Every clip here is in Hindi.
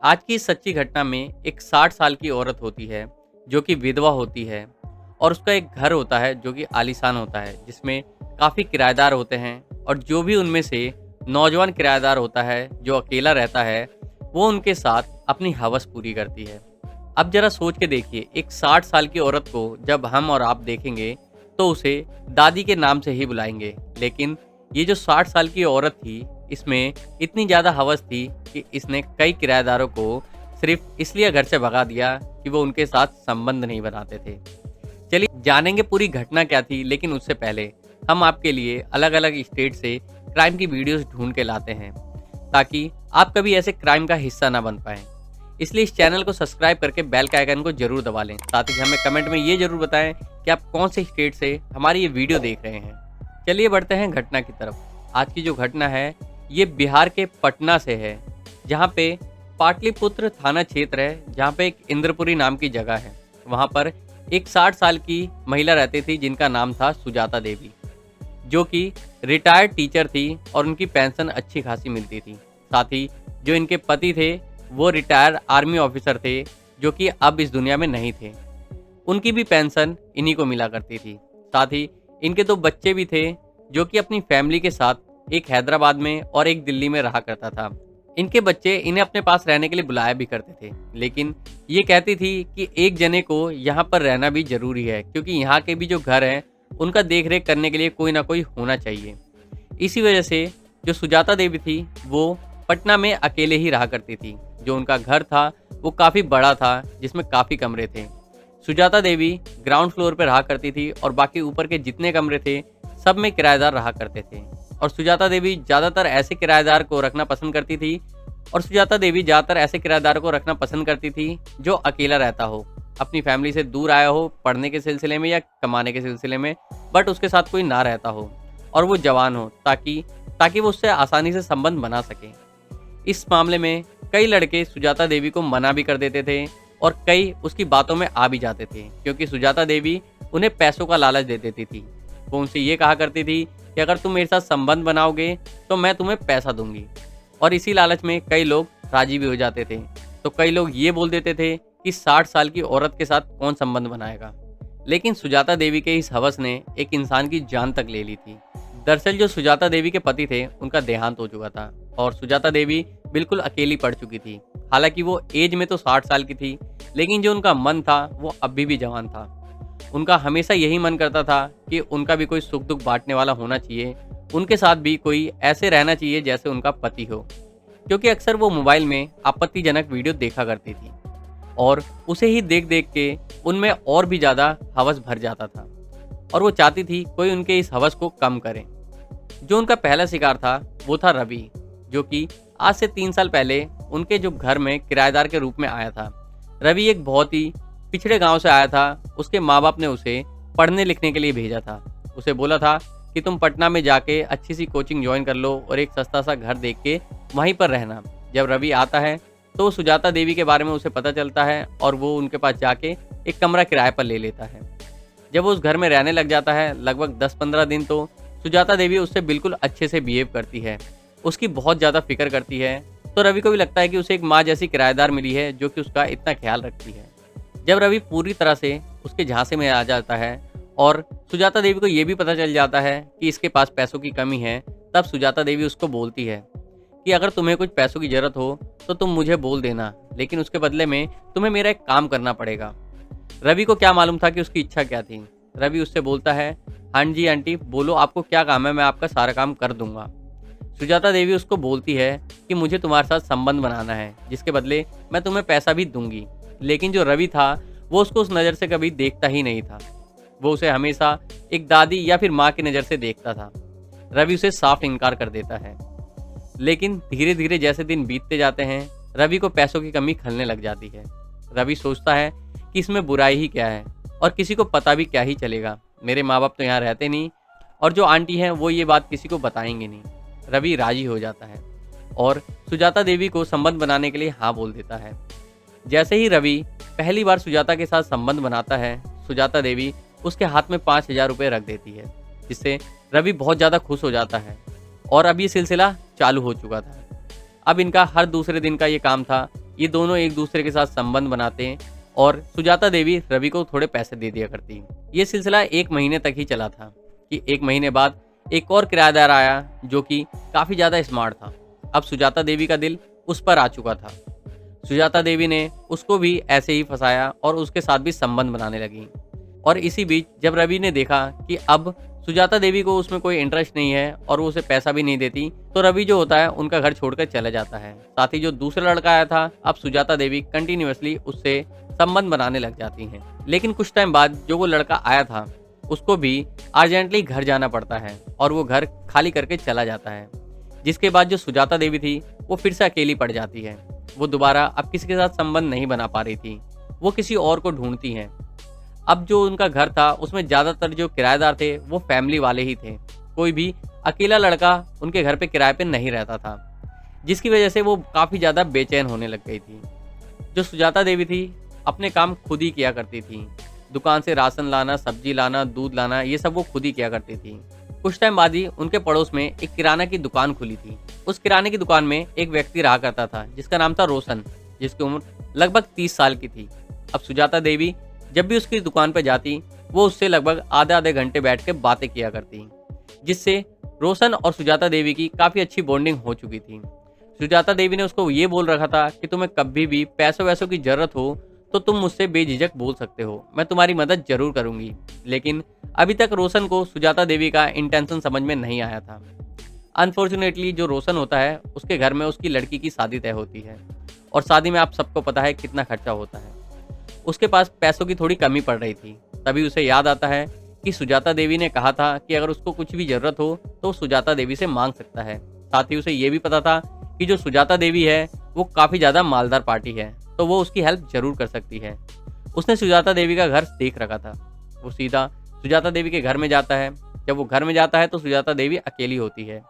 आज की इस सच्ची घटना में एक 60 साल की औरत होती है जो कि विधवा होती है और उसका एक घर होता है जो कि आलीशान होता है जिसमें काफ़ी किराएदार होते हैं और जो भी उनमें से नौजवान किराएदार होता है जो अकेला रहता है वो उनके साथ अपनी हवस पूरी करती है। अब जरा सोच के देखिए, एक 60 साल की औरत को जब हम और आप देखेंगे तो उसे दादी के नाम से ही बुलाएंगे, लेकिन ये जो 60 साल की औरत थी इसमें इतनी ज़्यादा हवस थी कि इसने कई किराएदारों को सिर्फ इसलिए घर से भगा दिया कि वो उनके साथ संबंध नहीं बनाते थे। चलिए जानेंगे पूरी घटना क्या थी, लेकिन उससे पहले हम आपके लिए अलग अलग स्टेट से क्राइम की वीडियोस ढूंढ के लाते हैं ताकि आप कभी ऐसे क्राइम का हिस्सा ना बन पाएं। इसलिए इस चैनल को सब्सक्राइब करके बेल का आइकन को जरूर दबा लें। साथ ही हमें कमेंट में ये जरूर बताएं कि आप कौन से स्टेट से हमारी ये वीडियो देख रहे हैं। चलिए बढ़ते हैं घटना की तरफ। आज की जो घटना है ये बिहार के पटना से है, जहाँ पे पाटलिपुत्र थाना क्षेत्र है, जहाँ पे एक इंद्रपुरी नाम की जगह है। वहाँ पर एक 60 साल की महिला रहती थी जिनका नाम था सुजाता देवी, जो कि रिटायर्ड टीचर थी और उनकी पेंशन अच्छी खासी मिलती थी। साथ ही जो इनके पति थे वो रिटायर्ड आर्मी ऑफिसर थे जो कि अब इस दुनिया में नहीं थे। उनकी भी पेंशन इन्हीं को मिला करती थी। साथ ही इनके 2 बच्चे भी थे जो कि अपनी फैमिली के साथ एक हैदराबाद में और एक दिल्ली में रहा करता था। इनके बच्चे इन्हें अपने पास रहने के लिए बुलाया भी करते थे, लेकिन ये कहती थी कि एक जने को यहाँ पर रहना भी जरूरी है क्योंकि यहाँ के भी जो घर हैं उनका देख रेख करने के लिए कोई ना कोई होना चाहिए। इसी वजह से जो सुजाता देवी थी वो पटना में अकेले ही रहा करती थी। जो उनका घर था वो काफ़ी बड़ा था जिसमें काफ़ी कमरे थे। सुजाता देवी ग्राउंड फ्लोर पर रहा करती थी और बाकी ऊपर के जितने कमरे थे सब में किराएदार रहा करते थे। और सुजाता देवी ज़्यादातर ऐसे किराएदार को रखना पसंद करती थी जो अकेला रहता हो, अपनी फैमिली से दूर आया हो पढ़ने के सिलसिले में या कमाने के सिलसिले में, बट उसके साथ कोई ना रहता हो और वो जवान हो ताकि वो उससे आसानी से संबंध बना सके। इस मामले में कई लड़के सुजाता देवी को मना भी कर देते थे और कई उसकी बातों में आ भी जाते थे क्योंकि सुजाता देवी उन्हें पैसों का लालच दे देती थी। वो उनसे ये कहा करती थी कि अगर तुम मेरे साथ संबंध बनाओगे तो मैं तुम्हें पैसा दूंगी, और इसी लालच में कई लोग राजी भी हो जाते थे। तो कई लोग ये बोल देते थे कि 60 साल की औरत के साथ कौन संबंध बनाएगा, लेकिन सुजाता देवी के इस हवस ने एक इंसान की जान तक ले ली थी। दरअसल जो सुजाता देवी के पति थे उनका देहांत हो चुका था और सुजाता देवी बिल्कुल अकेली पड़ चुकी थी। हालांकि वो एज में तो 60 साल की थी, लेकिन जो उनका मन था वो अभी भी जवान था। उनका हमेशा यही मन करता था कि उनका भी कोई सुख दुख बांटने वाला होना चाहिए, उनके साथ भी कोई ऐसे रहना चाहिए जैसे उनका पति हो, क्योंकि अक्सर वो मोबाइल में आपत्तिजनक वीडियो देखा करती थी और उसे ही देख देख के उनमें और भी ज़्यादा हवस भर जाता था और वो चाहती थी कोई उनके इस हवस को कम करे। जो उनका पहला शिकार था वो था रवि, जो कि आज से 3 साल पहले उनके जो घर में किराएदार के रूप में आया था। रवि एक बहुत ही पिछड़े गांव से आया था। उसके माँ बाप ने उसे पढ़ने लिखने के लिए भेजा था। उसे बोला था कि तुम पटना में जाके अच्छी सी कोचिंग ज्वाइन कर लो और एक सस्ता सा घर देख के वहीं पर रहना। जब रवि आता है तो सुजाता देवी के बारे में उसे पता चलता है और वो उनके पास जाके एक कमरा किराए पर ले लेता है। जब वो उस घर में रहने लग जाता है लगभग 10-15 दिन, तो सुजाता देवी उससे बिल्कुल अच्छे से बिहेव करती है, उसकी बहुत ज़्यादा फिक्र करती है। तो रवि को भी लगता है कि उसे एक माँ जैसी किराएदार मिली है जो कि उसका इतना ख्याल रखती है। जब रवि पूरी तरह से उसके झांसे में आ जाता है और सुजाता देवी को ये भी पता चल जाता है कि इसके पास पैसों की कमी है, तब सुजाता देवी उसको बोलती है कि अगर तुम्हें कुछ पैसों की ज़रूरत हो तो तुम मुझे बोल देना, लेकिन उसके बदले में तुम्हें मेरा एक काम करना पड़ेगा। रवि को क्या मालूम था कि उसकी इच्छा क्या थी। रवि उससे बोलता है, हाँ जी आंटी बोलो, आपको क्या काम है, मैं आपका सारा काम कर दूंगा। सुजाता देवी उसको बोलती है कि मुझे तुम्हारे साथ संबंध बनाना है, जिसके बदले मैं तुम्हें पैसा भी दूंगी। लेकिन जो रवि था वो उसको उस नज़र से कभी देखता ही नहीं था। वो उसे हमेशा एक दादी या फिर माँ की नज़र से देखता था। रवि उसे साफ इनकार कर देता है। लेकिन धीरे धीरे जैसे दिन बीतते जाते हैं रवि को पैसों की कमी खलने लग जाती है। रवि सोचता है कि इसमें बुराई ही क्या है और किसी को पता भी क्या ही चलेगा, मेरे माँ बाप तो यहाँ रहते नहीं और जो आंटी हैं वो ये बात किसी को बताएंगे नहीं। रवि राजी हो जाता है और सुजाता देवी को संबंध बनाने के लिए हाँ बोल देता है। जैसे ही रवि पहली बार सुजाता के साथ संबंध बनाता है, सुजाता देवी उसके हाथ में 5,000 रुपये रख देती है, जिससे रवि बहुत ज़्यादा खुश हो जाता है। और अब ये सिलसिला चालू हो चुका था। अब इनका हर दूसरे दिन का ये काम था ये दोनों एक दूसरे के साथ संबंध बनाते हैं और सुजाता देवी रवि को थोड़े पैसे दे दिया करती। ये सिलसिला 1 महीने तक ही चला था कि 1 महीने बाद एक और किराएदार आया जो कि काफ़ी ज़्यादा स्मार्ट था। अब सुजाता देवी का दिल उस पर आ चुका था। सुजाता देवी ने उसको भी ऐसे ही फंसाया और उसके साथ भी संबंध बनाने लगी। और इसी बीच जब रवि ने देखा कि अब सुजाता देवी को उसमें कोई इंटरेस्ट नहीं है और वो उसे पैसा भी नहीं देती, तो रवि जो होता है उनका घर छोड़कर चला जाता है। साथ ही जो दूसरा लड़का आया था, अब सुजाता देवी कंटिन्यूअसली उससे संबंध बनाने लग जाती हैं। लेकिन कुछ टाइम बाद जो वो लड़का आया था उसको भी अर्जेंटली घर जाना पड़ता है और वो घर खाली करके चला जाता है। जिसके बाद जो सुजाता देवी थी वो फिर से अकेली पड़ जाती है। वो दोबारा अब किसी के साथ संबंध नहीं बना पा रही थी, वो किसी और को ढूंढती हैं। अब जो उनका घर था उसमें ज़्यादातर जो किराएदार थे वो फैमिली वाले ही थे। कोई भी अकेला लड़का उनके घर पे किराए पे नहीं रहता था, जिसकी वजह से वो काफ़ी ज़्यादा बेचैन होने लग गई थी। जो सुजाता देवी थी अपने काम खुद ही किया करती थी। दुकान से राशन लाना, सब्जी लाना, दूध लाना, ये सब वो खुद ही किया करती थी। कुछ टाइम बाद ही उनके पड़ोस में एक किराना की दुकान खुली थी। उस किराने की दुकान में एक व्यक्ति रहा करता था जिसका नाम था रोशन, जिसकी उम्र लगभग 30 साल की थी। अब सुजाता देवी जब भी उसकी दुकान पर जाती वो उससे लगभग आधे घंटे बैठ के बातें किया करती, जिससे रोशन और सुजाता देवी की काफ़ी अच्छी बॉन्डिंग हो चुकी थी। सुजाता देवी ने उसको ये बोल रखा था कि तुम्हें कभी भी पैसों वैसों की ज़रूरत हो तो तुम मुझसे बेझिझक बोल सकते हो, मैं तुम्हारी मदद जरूर करूंगी। लेकिन अभी तक रोशन को सुजाता देवी का इंटेंशन समझ में नहीं आया था। अनफॉर्चुनेटली जो रोशन होता है उसके घर में उसकी लड़की की शादी तय होती है और शादी में आप सबको पता है कितना खर्चा होता है। उसके पास पैसों की थोड़ी कमी पड़ रही थी। तभी उसे याद आता है कि सुजाता देवी ने कहा था कि अगर उसको कुछ भी ज़रूरत हो तो सुजाता देवी से मांग सकता है। साथ ही उसे ये भी पता था कि जो सुजाता देवी है वो काफ़ी ज़्यादा मालदार पार्टी है, तो वो उसकी हेल्प जरूर कर सकती है। उसने सुजाता देवी का घर देख रखा था। वो सीधा सुजाता देवी के घर में जाता है। जब वो घर में जाता है तो सुजाता देवी अकेली होती है।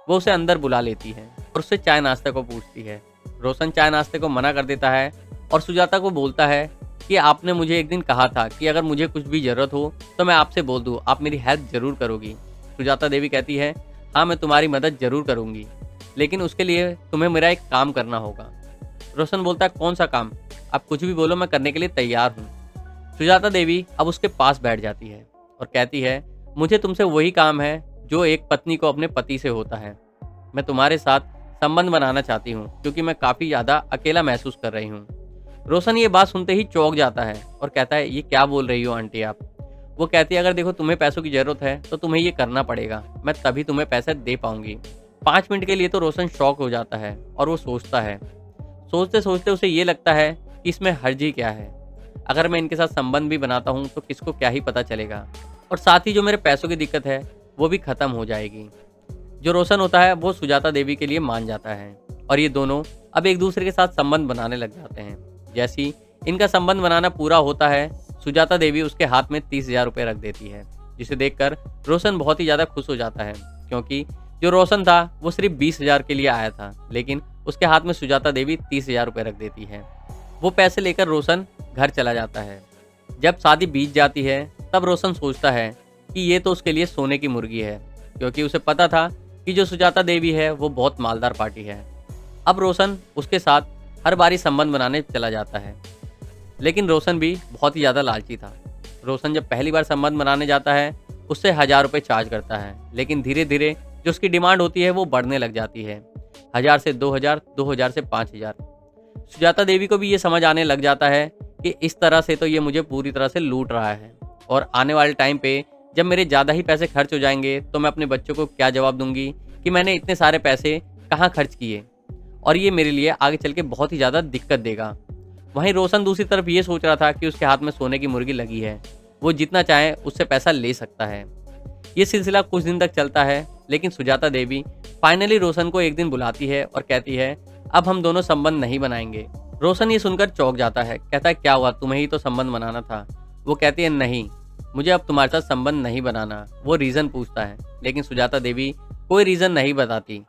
वो उसे अंदर बुला लेती है और उससे चाय नाश्ते को पूछती है। रोशन चाय नाश्ते को मना कर देता है और सुजाता को बोलता है कि आपने मुझे एक दिन कहा था कि अगर मुझे कुछ भी ज़रूरत हो तो मैं आपसे बोल दूँ, आप मेरी हेल्प ज़रूर करोगी। सुजाता देवी कहती है हाँ, मैं तुम्हारी मदद ज़रूर करूँगी, लेकिन उसके लिए तुम्हें मेरा एक काम करना होगा। रोशन बोलता है कौन सा काम? आप कुछ भी बोलो, मैं करने के लिए तैयार हूँ। सुजाता देवी अब उसके पास बैठ जाती है और कहती है मुझे तुमसे वही काम है जो एक पत्नी को अपने पति से होता है। मैं तुम्हारे साथ संबंध बनाना चाहती हूँ क्योंकि मैं काफ़ी ज़्यादा अकेला महसूस कर रही हूँ। रोशन ये बात सुनते ही चौंक जाता है और कहता है ये क्या बोल रही हो आंटी आप? वो कहती है अगर देखो तुम्हें पैसों की ज़रूरत है तो तुम्हें ये करना पड़ेगा, मैं तभी तुम्हें पैसे दे पाऊंगी। 5 मिनट के लिए तो रोशन शॉक हो जाता है और वो सोचता है। सोचते सोचते उसे ये लगता है कि इसमें हर्जी क्या है, अगर मैं इनके साथ संबंध भी बनाता हूँ तो किसको क्या ही पता चलेगा, और साथ ही जो मेरे पैसों की दिक्कत है वो भी ख़त्म हो जाएगी। जो रोशन होता है वो सुजाता देवी के लिए मान जाता है और ये दोनों अब एक दूसरे के साथ संबंध बनाने लग जाते हैं। जैसे ही इनका संबंध बनाना पूरा होता है सुजाता देवी उसके हाथ में 30,000 रुपये रख देती है, जिसे देखकर रोशन बहुत ही ज़्यादा खुश हो जाता है क्योंकि जो रोशन था वो सिर्फ 20,000 के लिए आया था, लेकिन उसके हाथ में सुजाता देवी 30,000 रुपये रख देती है। वो पैसे लेकर रोशन घर चला जाता है। जब शादी बीत जाती है तब रोशन सोचता है कि ये तो उसके लिए सोने की मुर्गी है, क्योंकि उसे पता था कि जो सुजाता देवी है वो बहुत मालदार पार्टी है। अब रोशन उसके साथ हर बारी संबंध बनाने चला जाता है, लेकिन रोशन भी बहुत ही ज़्यादा लालची था। रोशन जब पहली बार संबंध बनाने जाता है उससे 1,000 रुपये चार्ज करता है, लेकिन धीरे धीरे जो उसकी डिमांड होती है वो बढ़ने लग जाती है। 1,000 से 2,000, 2,000 से 5,000। सुजाता देवी को भी ये समझ आने लग जाता है कि इस तरह से तो ये मुझे पूरी तरह से लूट रहा है, और आने वाले टाइम पे जब मेरे ज़्यादा ही पैसे खर्च हो जाएंगे तो मैं अपने बच्चों को क्या जवाब दूंगी कि मैंने इतने सारे पैसे कहाँ खर्च किए, और ये मेरे लिए आगे चल के बहुत ही ज़्यादा दिक्कत देगा। वहीं रोशन दूसरी तरफ ये सोच रहा था कि उसके हाथ में सोने की मुर्गी लगी है, वो जितना चाहे उससे पैसा ले सकता है। ये सिलसिला कुछ दिन तक चलता है, लेकिन सुजाता देवी फाइनली रोशन को एक दिन बुलाती है और कहती है अब हम दोनों संबंध नहीं बनाएंगे। रोशन ये सुनकर चौंक जाता है, कहता है क्या हुआ, तुम्हें ही तो संबंध बनाना था। वो कहती है नहीं, मुझे अब तुम्हारे साथ संबंध नहीं बनाना। वो रीज़न पूछता है, लेकिन सुजाता देवी कोई रीज़न नहीं बताती।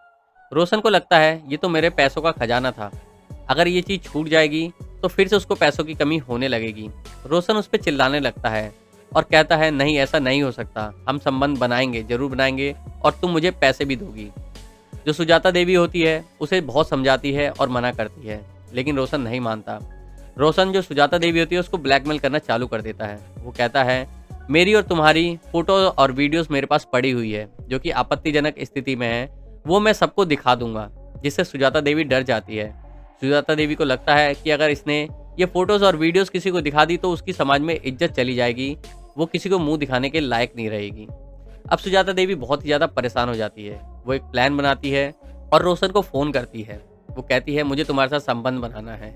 रोशन को लगता है ये तो मेरे पैसों का खजाना था, अगर ये चीज़ छूट जाएगी तो फिर से उसको पैसों की कमी होने लगेगी। रोशन उस पर चिल्लाने लगता है और कहता है नहीं, ऐसा नहीं हो सकता, हम संबंध बनाएंगे, जरूर बनाएंगे, और तुम मुझे पैसे भी दोगी। जो सुजाता देवी होती है उसे बहुत समझाती है और मना करती है, लेकिन रोशन नहीं मानता। रोशन जो सुजाता देवी होती है उसको ब्लैकमेल करना चालू कर देता है। वो कहता है, मेरी और तुम्हारी फोटो और वीडियोस मेरे पास पड़ी हुई है जो कि आपत्तिजनक स्थिति में है, वो मैं सबको दिखा दूंगा। जिससे सुजाता देवी डर जाती है। सुजाता देवी को लगता है कि अगर इसने ये फोटोज और वीडियोस किसी को दिखा दी तो उसकी समाज में इज्जत चली जाएगी, वो किसी को मुंह दिखाने के लायक नहीं रहेगी। अब सुजाता देवी बहुत ही ज़्यादा परेशान हो जाती है। वो एक प्लान बनाती है और रोशन को फ़ोन करती है। वो कहती है, मुझे तुम्हारे साथ संबंध बनाना है,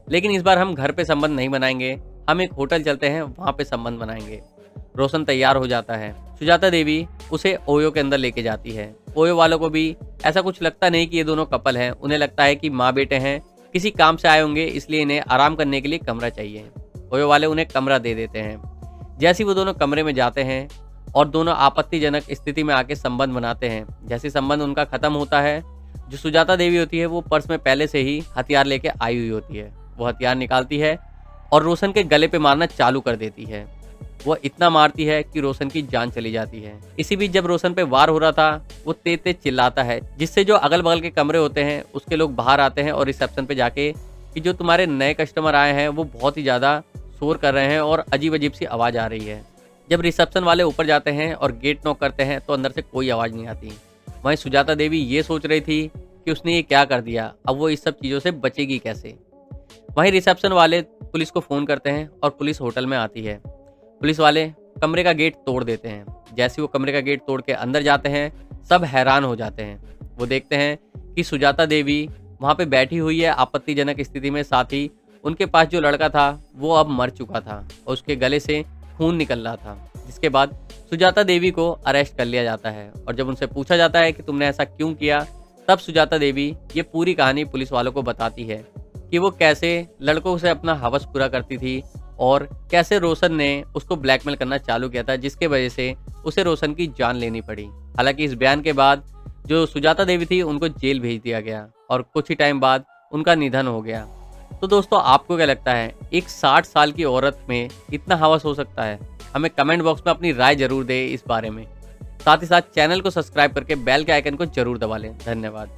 लेकिन इस बार हम घर पे संबंध नहीं बनाएंगे, हम एक होटल चलते हैं, वहाँ पे संबंध बनाएंगे। रोशन तैयार हो जाता है। सुजाता देवी उसे ओयो के अंदर लेके जाती है। ओयो वालों को भी ऐसा कुछ लगता नहीं कि ये दोनों कपल हैं। उन्हें लगता है कि माँ बेटे हैं, किसी काम से आए होंगे, इसलिए इन्हें आराम करने के लिए कमरा चाहिए। ओयो वाले उन्हें कमरा दे देते हैं। जैसे ही वो दोनों कमरे में जाते हैं और दोनों आपत्तिजनक स्थिति में आके संबंध बनाते हैं, जैसे संबंध उनका खत्म होता है, जो सुजाता देवी होती है वो पर्स में पहले से ही हथियार लेके आई हुई होती है। वो हथियार निकालती है और रोशन के गले पे मारना चालू कर देती है। वो इतना मारती है कि रोशन की जान चली जाती है। इसी बीच जब रोशन पे वार हो रहा था, वो तेज तेज चिल्लाता है, जिससे जो अगल बगल के कमरे होते हैं उसके लोग बाहर आते हैं और रिसेप्शन पे जाके कि जो तुम्हारे नए कस्टमर आए हैं वो बहुत ही ज़्यादा शोर कर रहे हैं और अजीब अजीब सी आवाज़ आ रही है। जब रिसेप्शन वाले ऊपर जाते हैं और गेट नॉक करते हैं तो अंदर से कोई आवाज़ नहीं आती। वहीं सुजाता देवी ये सोच रही थी कि उसने ये क्या कर दिया, अब वो इस सब चीज़ों से बचेगी कैसे। वहीं रिसेप्शन वाले पुलिस को फ़ोन करते हैं और पुलिस होटल में आती है। पुलिस वाले कमरे का गेट तोड़ देते हैं। जैसे वो कमरे का गेट तोड़ के अंदर जाते हैं, सब हैरान हो जाते हैं। वो देखते हैं कि सुजाता देवी वहाँ पे बैठी हुई है आपत्तिजनक स्थिति में, साथ ही उनके पास जो लड़का था वो अब मर चुका था और उसके गले से खून निकल रहा था। जिसके बाद सुजाता देवी को अरेस्ट कर लिया जाता है और जब उनसे पूछा जाता है कि तुमने ऐसा क्यों किया, तब सुजाता देवी ये पूरी कहानी पुलिस वालों को बताती है कि वो कैसे लड़कों से अपना हवस पूरा करती थी और कैसे रोशन ने उसको ब्लैकमेल करना चालू किया था, जिसके वजह से उसे रोशन की जान लेनी पड़ी। हालांकि इस बयान के बाद जो सुजाता देवी थी उनको जेल भेज दिया गया और कुछ ही टाइम बाद उनका निधन हो गया। तो दोस्तों, आपको क्या लगता है, एक 60 साल की औरत में इतना हवस हो सकता है? हमें कमेंट बॉक्स में अपनी राय जरूर दें इस बारे में। साथ ही साथ चैनल को सब्सक्राइब करके बेल के आइकन को जरूर दबा लें। धन्यवाद।